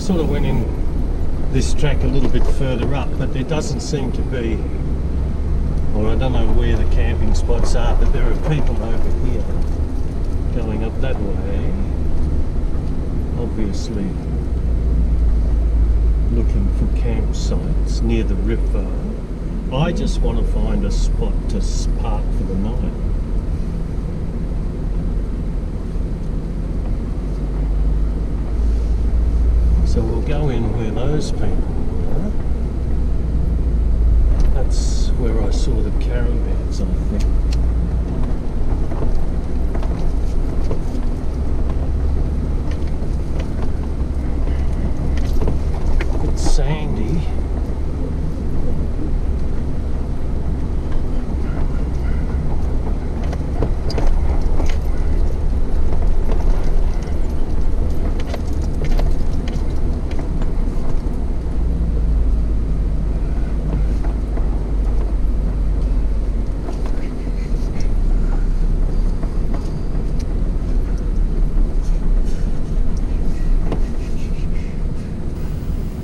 sort of went in this track a little bit further up, but there doesn't seem to be, or I don't know where the camping spots are, but there are people over here going up that way, obviously looking for campsites near the river. I just want to find a spot to park for the night. So we'll go in where those people are. That's where I saw the caravans, I think. It's sandy.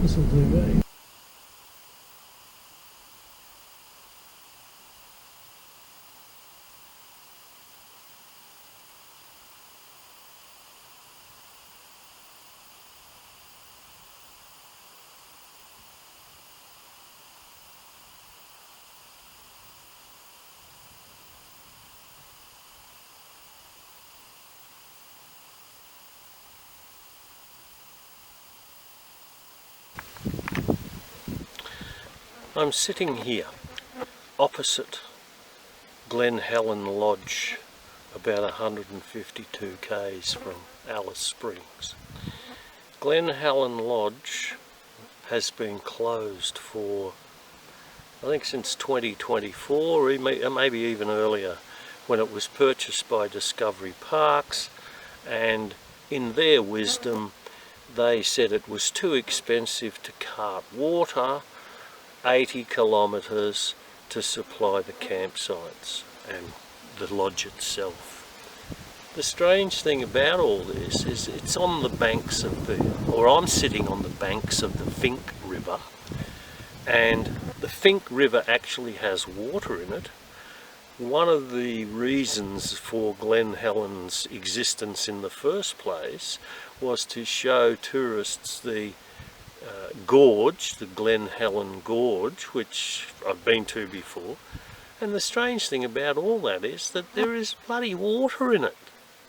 This'll do me. I'm sitting here opposite Glen Helen Lodge, about 152 k's from Alice Springs. Glen Helen Lodge has been closed for, I think, since 2024, or maybe even earlier, when it was purchased by Discovery Parks, and in their wisdom they said it was too expensive to cart water 80 kilometres to supply the campsites and the lodge itself. The strange thing about all this is it's on the banks of I'm sitting on the banks of the Finke River, and the Finke River actually has water in it. One of the reasons for Glen Helen's existence in the first place was to show tourists the Gorge, the Glen Helen Gorge, which I've been to before. And the strange thing about all that is that there is bloody water in it.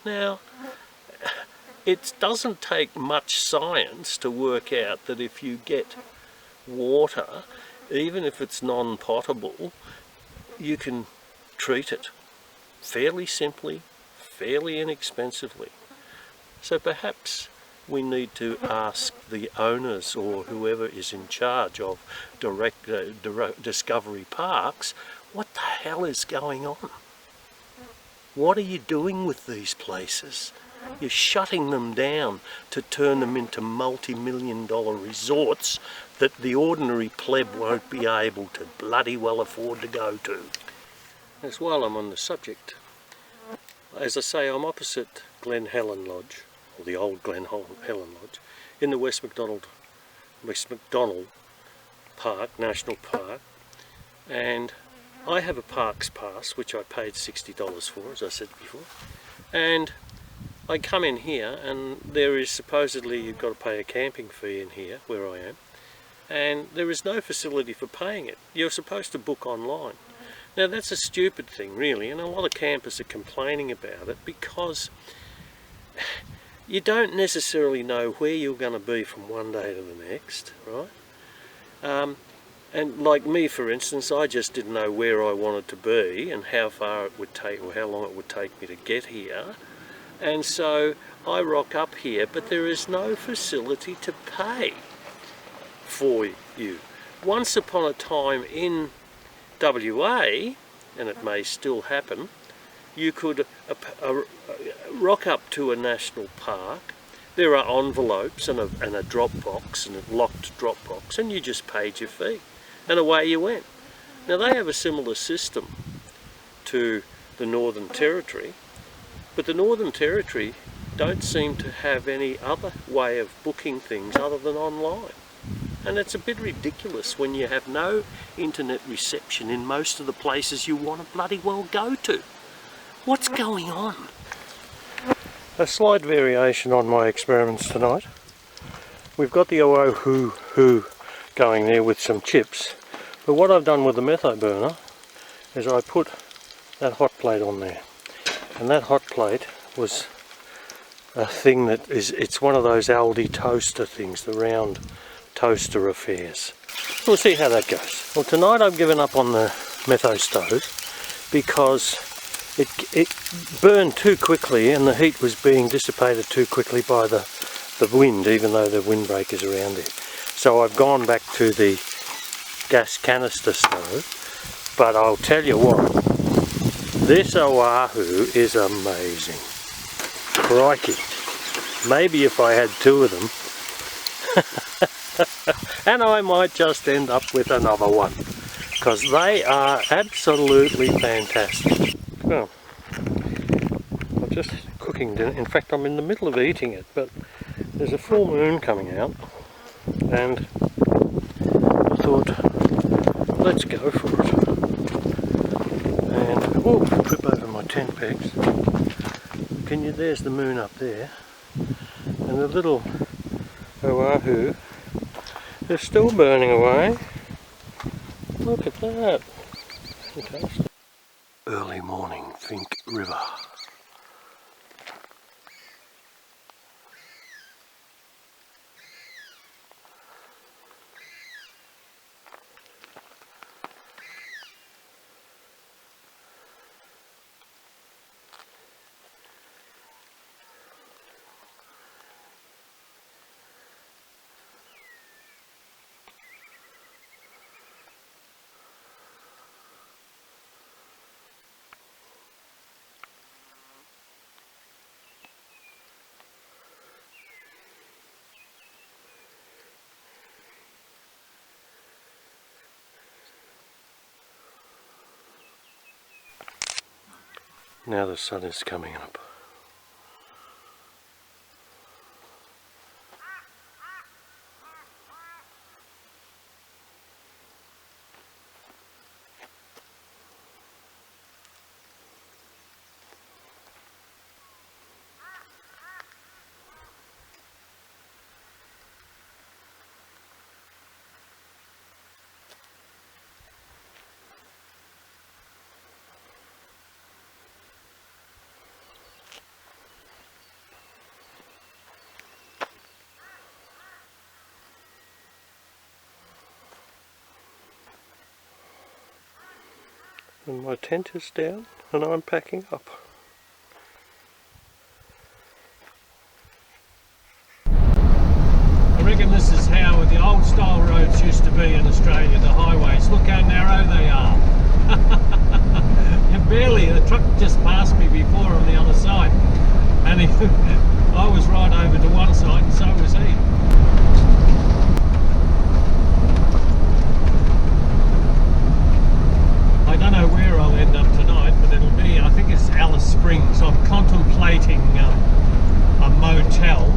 Now, it doesn't take much science to work out that if you get water, even if it's non-potable, you can treat it fairly simply, fairly inexpensively. So perhaps we need to ask the owners or whoever is in charge of Discovery Parks, what the hell is going on? What are you doing with these places? You're shutting them down to turn them into multi-million-dollar resorts that the ordinary pleb won't be able to bloody well afford to go to. As while I'm on the subject, as I say, I'm opposite Glen Helen Lodge, or the old Glen Helen Lodge, in the West Macdonald Park, National Park, and I have a Parks Pass which I paid $60 for, as I said before, and I come in here and there is supposedly you've got to pay a camping fee in here where I am, and there is no facility for paying it. You're supposed to book online. Now that's a stupid thing really, and a lot of campers are complaining about it because you don't necessarily know where you're going to be from one day to the next, right? And like me, for instance, I just didn't know where I wanted to be and how far it would take or how long it would take me to get here. And so I rock up here, but there is no facility to pay for you. Once upon a time in WA, and it may still happen, you could rock up to a national park. There are envelopes and a drop box, and a locked drop box, and you just paid your fee and away you went. Now they have a similar system to the Northern Territory, but the Northern Territory don't seem to have any other way of booking things other than online. And it's a bit ridiculous when you have no internet reception in most of the places you want to bloody well go to. What's going on? A slight variation on my experiments tonight. We've got the oh-hoo going there with some chips. But what I've done with the metho burner is I put that hot plate on there. And that hot plate was a thing that it's one of those Aldi toaster things, the round toaster affairs. We'll see how that goes. Well, tonight I've given up on the metho stove because it burned too quickly and the heat was being dissipated too quickly by the wind, even though the windbreak is around it. So I've gone back to the gas canister stove, but I'll tell you what, this Oahu is amazing. Crikey. Maybe if I had two of them, and I might just end up with another one, because they are absolutely fantastic. Well, I'm just cooking dinner. In fact, I'm in the middle of eating it, but there's a full moon coming out, and I thought, let's go for it. And, oh, flip over my tent pegs. There's the moon up there, and the little Oahu is still burning away. Look at that. Fantastic. Early morning, Finke River. Now the sun is coming up. And my tent is down and I'm packing up. I reckon this is how the old style roads used to be in Australia, the highways. Look how narrow they are. Barely, the truck just passed me before on the other side, and I was right over to one side and so was he. I don't know where I'll end up tonight, but it'll be, I think it's Alice Springs. I'm contemplating a motel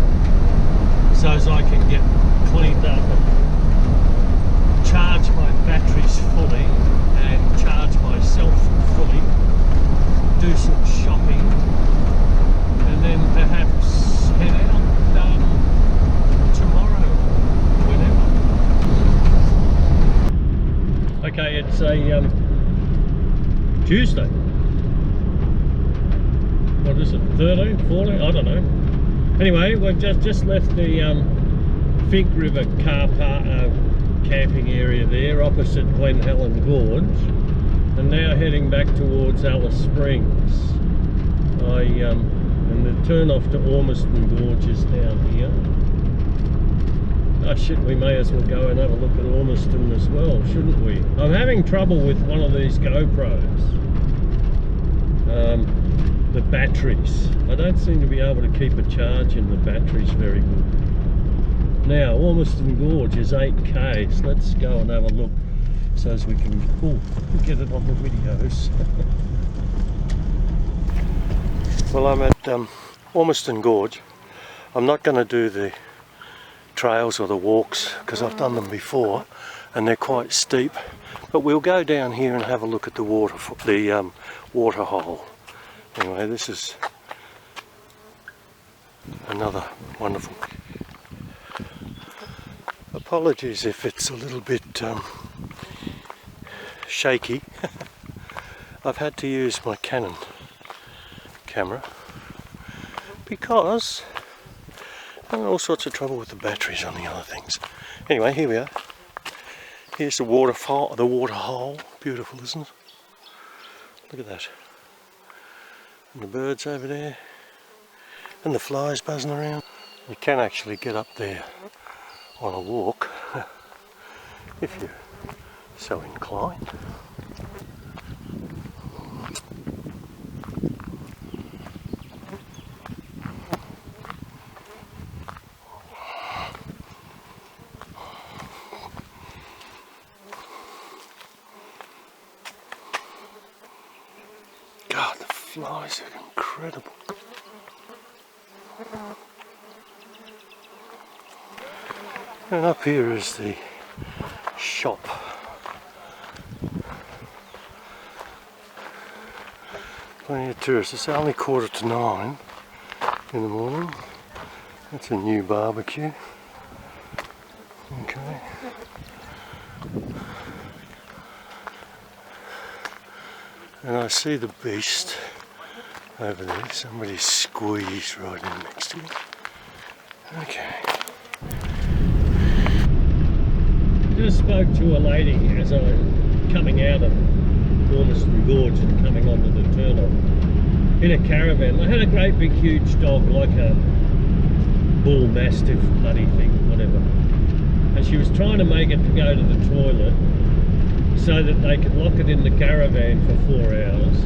so as I can get cleaned up and charge my batteries fully and charge myself fully, do some shopping, and then perhaps head out tomorrow or whenever. Okay, it's a Tuesday. What is it? 13, 14? I don't know. Anyway, we've just left the Finke River car park camping area there opposite Glen Helen Gorge, and now heading back towards Alice Springs. And the turn off to Ormiston Gorge is down here. Oh shit, we may as well go and have a look at Ormiston as well, shouldn't we? I'm having trouble with one of these GoPros. The batteries. I don't seem to be able to keep a charge in the batteries very good. Now, Ormiston Gorge is 8k, so let's go and have a look so as we can get it on the videos. Well, I'm at Ormiston Gorge. I'm not going to do the trails or the walks because I've done them before and they're quite steep, but we'll go down here and have a look at the water hole. Anyway, this is another wonderful. Apologies if it's a little bit shaky. I've had to use my Canon camera because I'm in all sorts of trouble with the batteries on the other things. Anyway, here we are. Here's the waterfall, the water hole. Beautiful, isn't it? Look at that. And the birds over there. And the flies buzzing around. You can actually get up there on a walk if you're so inclined. God, the flies are incredible. And up here is the shop. Plenty of tourists. It's only 9:15 in the morning. That's a new barbecue. Okay. And I see the beast over there. Somebody squeezed right in next to me. Okay. Just spoke to a lady as I was coming out of Ormiston Gorge and coming onto the turnoff in a caravan. I had a great big huge dog, like a bull mastiff bloody thing, whatever. And she was trying to make it to go to the toilet so that they could lock it in the caravan for 4 hours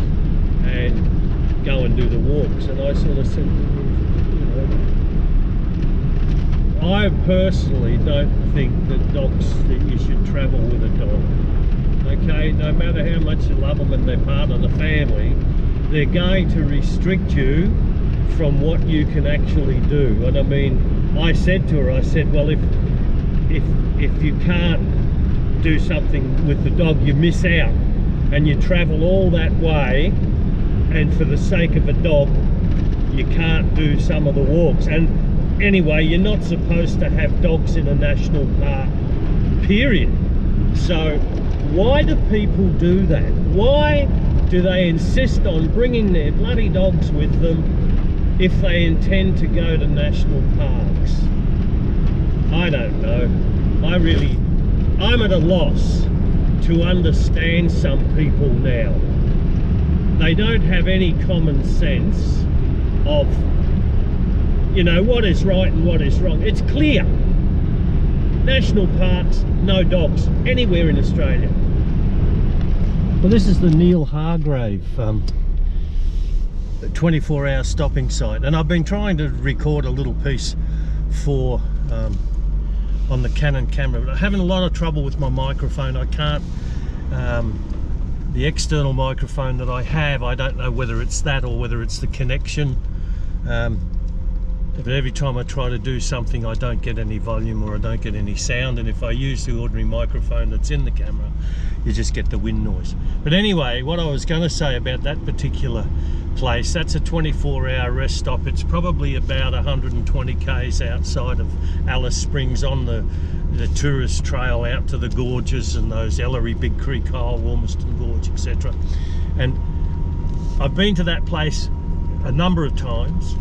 and go and do the walks. And I sort of said, you know, I personally don't think that you should travel with a dog. Okay, no matter how much you love them and they're part of the family, they're going to restrict you from what you can actually do. And I mean, I said to her, I said, well, if you can't do something with the dog, you miss out, and you travel all that way, and for the sake of a dog, you can't do some of the walks. And anyway, you're not supposed to have dogs in a national park, period. So why do people do that? Why do they insist on bringing their bloody dogs with them if they intend to go to national parks? I don't know. I'm at a loss to understand some people now. They don't have any common sense of, you know, what is right and what is wrong. It's clear. National parks, no dogs anywhere in Australia. Well, this is the Neil Hargrave 24-hour stopping site, and I've been trying to record a little piece for on the Canon camera, but I'm having a lot of trouble with my microphone. I can't, the external microphone that I have, I don't know whether it's that or whether it's the connection. But every time I try to do something, I don't get any volume or I don't get any sound, and if I use the ordinary microphone that's in the camera, you just get the wind noise. But anyway, what I was going to say about that particular place, that's a 24-hour rest stop. It's probably about 120 k's outside of Alice Springs on the tourist trail out to the gorges and those Ellery, Big Creek Hole, Ormiston Gorge, etc. And I've been to that place a number of times,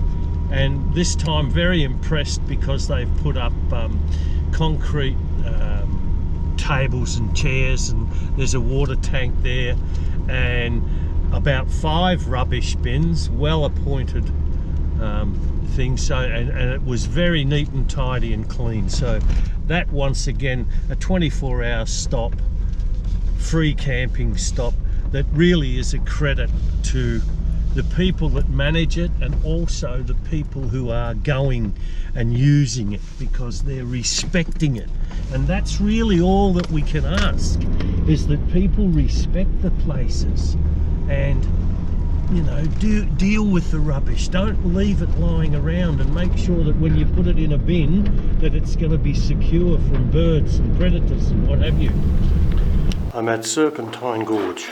and this time very impressed because they've put up concrete tables and chairs, and there's a water tank there and about 5 rubbish bins, well appointed things. So and it was very neat and tidy and clean. So that, once again, a 24-hour stop, free camping stop, that really is a credit to the people that manage it and also the people who are going and using it, because they're respecting it. And that's really all that we can ask, is that people respect the places and you know, deal with the rubbish. Don't leave it lying around, and make sure that when you put it in a bin that it's going to be secure from birds and predators and what have you. I'm at Serpentine Gorge,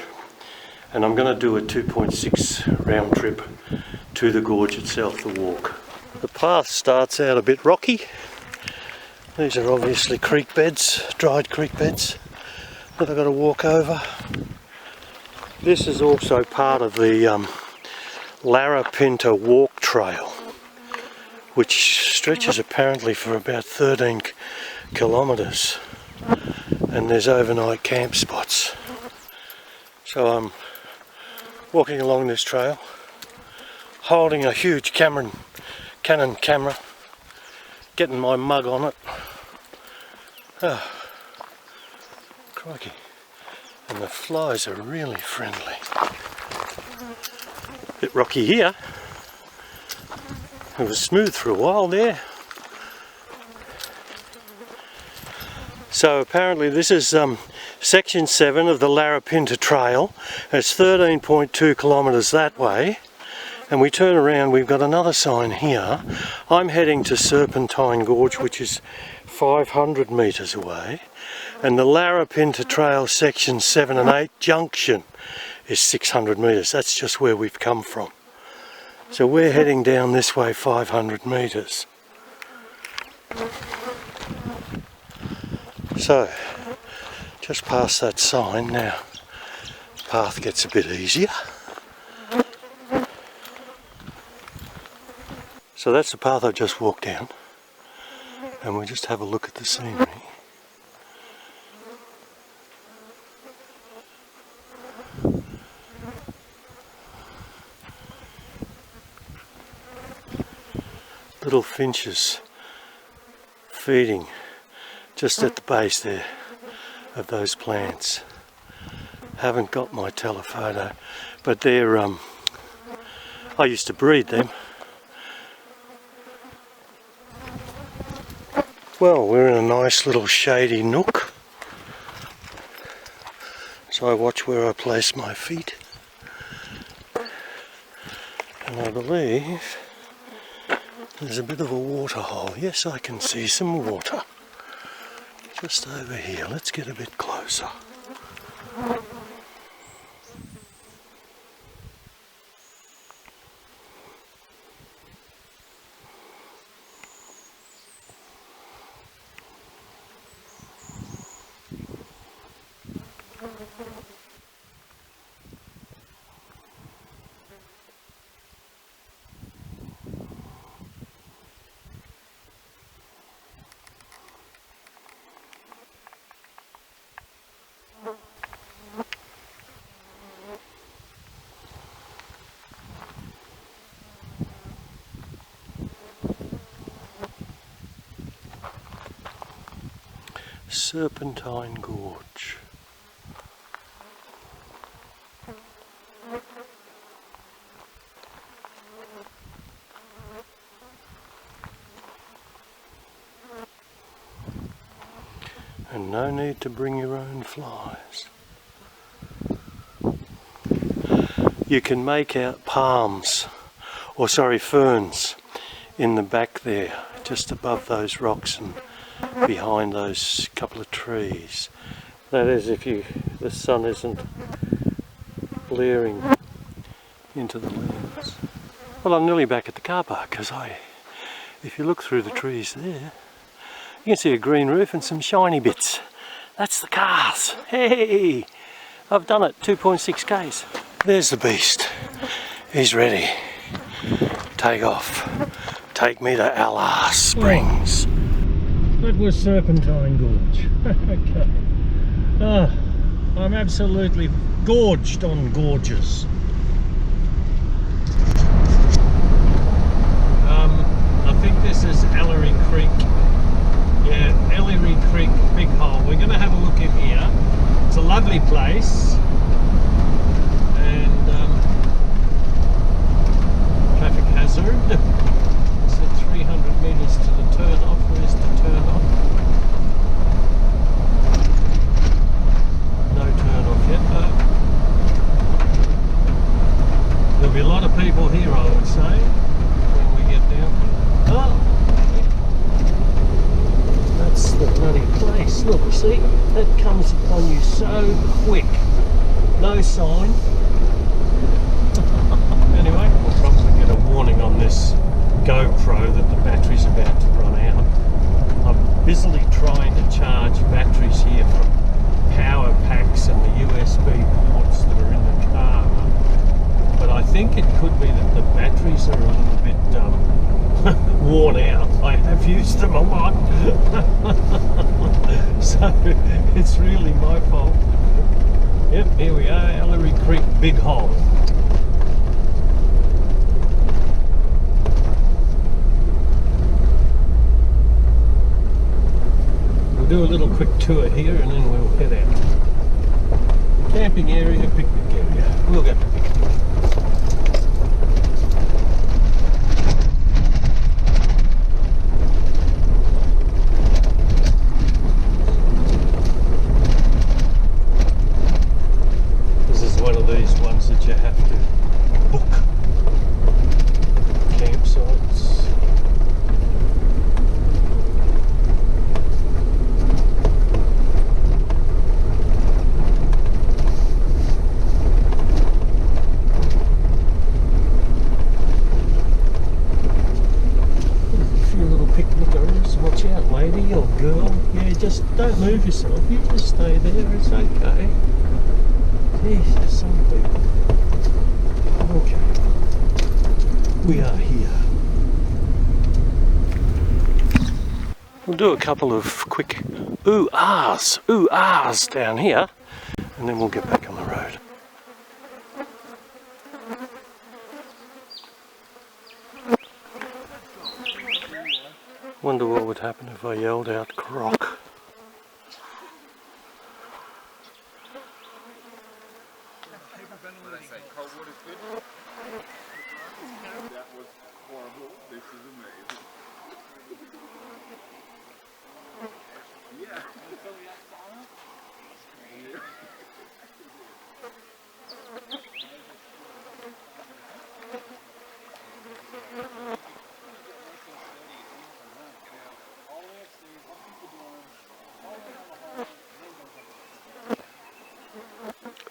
and I'm going to do a 2.6 round trip to the gorge itself, the walk. The path starts out a bit rocky. These are obviously creek beds, dried creek beds that I've got to walk over. This is also part of the Larapinta walk trail, which stretches apparently for about 13 kilometres, and there's overnight camp spots. So I'm walking along this trail, holding a huge Canon camera, getting my mug on it. Oh, crikey. And the flies are really friendly. Bit rocky here. It was smooth for a while there. So apparently this is section 7 of the Larapinta Trail. It's 13.2 kilometres that way. And we turn around, we've got another sign here. I'm heading to Serpentine Gorge, which is 500 metres away. And the Larapinta Trail section 7 and 8 junction is 600 metres. That's just where we've come from. So we're heading down this way 500 metres. So, just past that sign now, the path gets a bit easier. So that's the path I've just walked down, and we'll just have a look at the scenery. Little finches feeding just at the base there of those plants. Haven't got my telephoto, but they're I used to breed them. Well, we're in a nice little shady nook, so I watch where I place my feet, and I believe there's a bit of a water hole. Yes, I can see some water just over here. Let's get a bit closer. Serpentine Gorge. And no need to bring your own flies. You can make out palms, or sorry, ferns in the back there, just above those rocks and behind those couple of trees. That is, if the sun isn't blaring into the lens. Well, I'm nearly back at the car park, because if you look through the trees there, you can see a green roof and some shiny bits. That's the cars. Hey, I've done it. 2.6 k's. There's the beast. He's ready. Take off. Take me to Ellery Springs. That was Serpentine Gorge. Okay. Oh, I'm absolutely gorged on gorges. I think this is Ellery Creek. Yeah, Ellery Creek, big hole. We're going to have a look in here. It's a lovely place. And traffic hazard. It's at 300 metres to the turn off. Where's the turn off? No turn off yet. There'll be nice. Look, see, that comes upon you so quick. No sign. Anyway, we'll probably get a warning on this GoPro that the battery's about to run out. I'm busily trying to charge batteries here from power packs and the USB ports that are in the car. But I think it could be that the batteries are a little bit worn out. I have used them a lot. So it's really my fault. Yep, here we are, Ellery Creek Big Hole. We'll do a little quick tour here and then we'll head out. Camping area, picnic area. We'll go to picnic. One of these ones that you have to book campsites. A few little picnickers. Watch out, lady or girl. Yeah, just don't move yourself. You just stay there. It's okay. Yes, some people. Okay, we are here. We'll do a couple of quick ooh-ahs down here, and then we'll get back on the road. Wonder what would happen if I yelled out croc.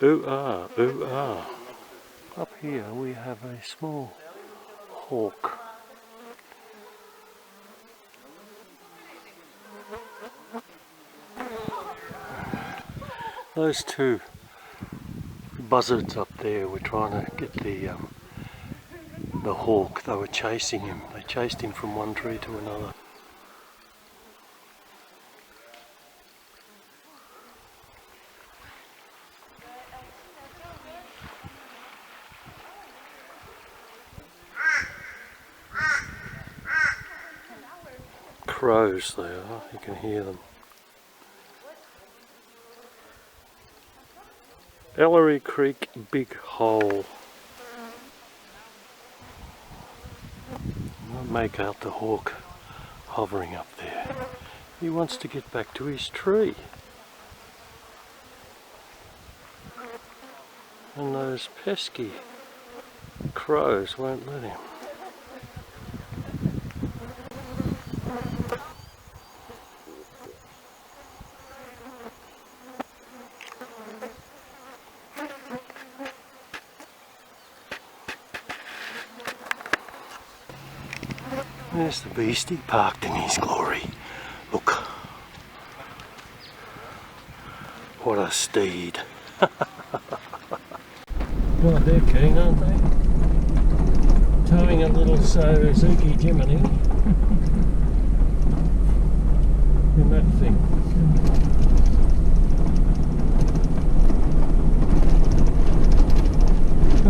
Ooh-ah, ooh-ah. Up here we have a small hawk. Those two buzzards up there were trying to get the hawk. They were chasing him. They chased him from one tree to another. Crows they are, you can hear them. Ellery Creek Big Hole. I'll make out the hawk hovering up there. He wants to get back to his tree. And those pesky crows won't let him. There's the beastie parked in his glory. Look. What a steed. Well, they're keen, aren't they? Towing a little Suzuki Jiminy in that thing.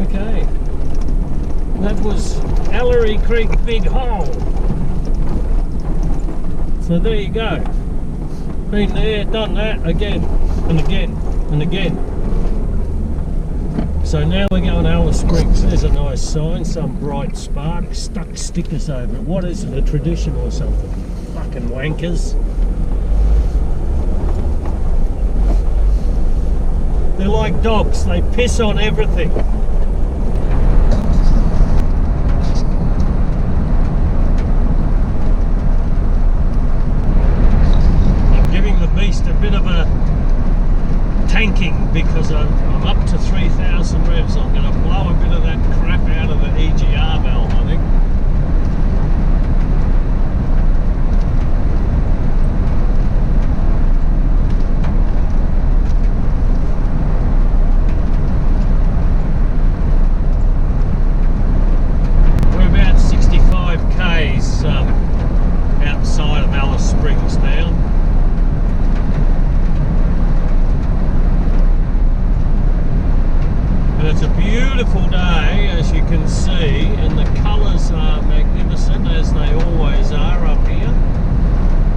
Okay. That was Ellery Creek Big Hole. So there you go. Been there, done that again and again and again. So now we're going to Alice Springs. There's a nice sign, some bright spark, stuck stickers over it. What is it, a tradition or something? Fucking wankers. They're like dogs, they piss on everything. I'm giving the beast a cranking because I'm up to 3,000 revs. I'm going to blow a bit of that crap out of the EGR valve, I think. We're about 65 k's outside of Alice Springs now. It's a beautiful day, as you can see, and the colours are magnificent, as they always are up here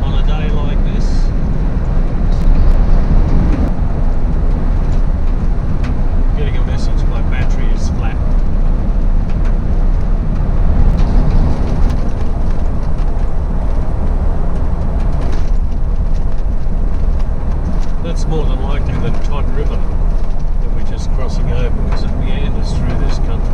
on a day like this. Getting a message, my battery is flat. That's more than likely the Todd River that we're just crossing over, because it meanders through this country.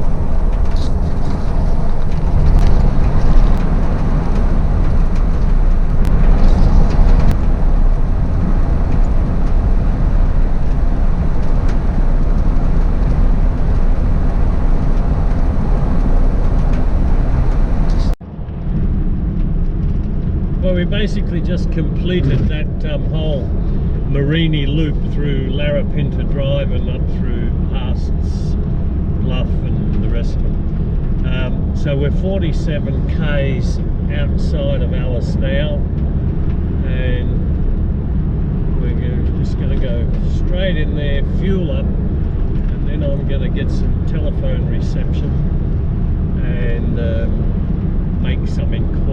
Well, we basically just completed that whole Marini loop through Larapinta Drive and up through Haast's Bluff and the rest of them. So we're 47 k's outside of Alice now, and we're just going to go straight in there, fuel up, and then I'm going to get some telephone reception and make some inquiries